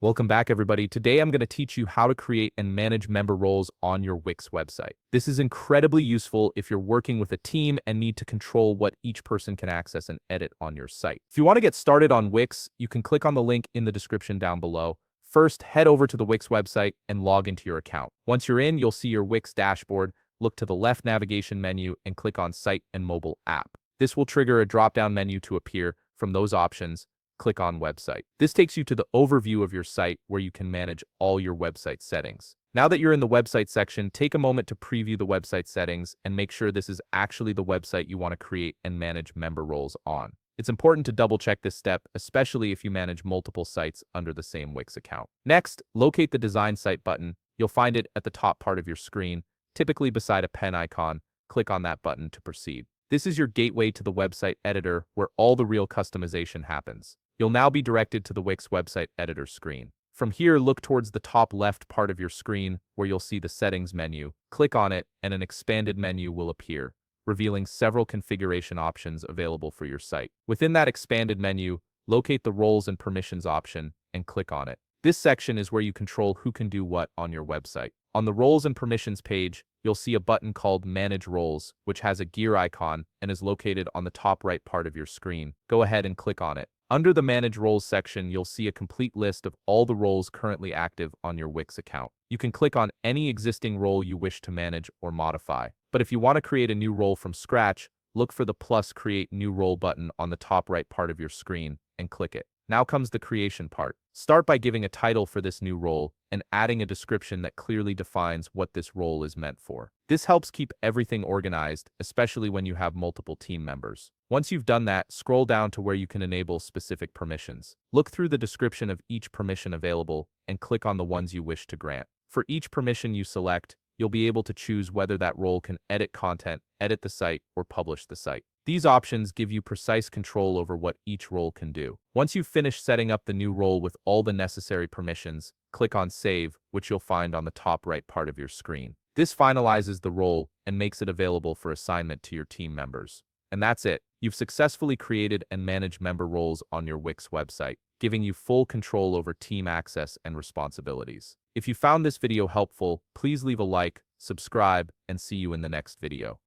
Welcome back, everybody. Today, I'm going to teach you how to create and manage member roles on your Wix website. This is incredibly useful if you're working with a team and need to control what each person can access and edit on your site. If you want to get started on Wix, you can click on the link in the description down below. First, head over to the Wix website and log into your account. Once you're in, you'll see your Wix dashboard. Look to the left navigation menu and click on Site and Mobile App. This will trigger a drop-down menu to appear. From those options, click on Website. This takes you to the overview of your site where you can manage all your website settings. Now that you're in the website section, take a moment to preview the website settings and make sure this is actually the website you want to create and manage member roles on. It's important to double check this step, especially if you manage multiple sites under the same Wix account. Next, locate the Design Site button. You'll find it at the top part of your screen, typically beside a pen icon. Click on that button to proceed. This is your gateway to the website editor where all the real customization happens. You'll now be directed to the Wix website editor screen. From here, look towards the top left part of your screen where you'll see the settings menu. Click on it and an expanded menu will appear, revealing several configuration options available for your site. Within that expanded menu, locate the roles and permissions option and click on it. This section is where you control who can do what on your website. On the roles and permissions page, you'll see a button called Manage Roles, which has a gear icon and is located on the top right part of your screen. Go ahead and click on it. Under the Manage Roles section, you'll see a complete list of all the roles currently active on your Wix account. You can click on any existing role you wish to manage or modify. But if you want to create a new role from scratch, look for the plus Create New Role button on the top right part of your screen and click it. Now comes the creation part. Start by giving a title for this new role and adding a description that clearly defines what this role is meant for. This helps keep everything organized, especially when you have multiple team members. Once you've done that, scroll down to where you can enable specific permissions. Look through the description of each permission available and click on the ones you wish to grant. For each permission you select, you'll be able to choose whether that role can edit content, edit the site, or publish the site. These options give you precise control over what each role can do. Once you've finished setting up the new role with all the necessary permissions, click on Save, which you'll find on the top right part of your screen. This finalizes the role and makes it available for assignment to your team members. And that's it. You've successfully created and managed member roles on your Wix website, giving you full control over team access and responsibilities. If you found this video helpful, please leave a like, subscribe, and see you in the next video.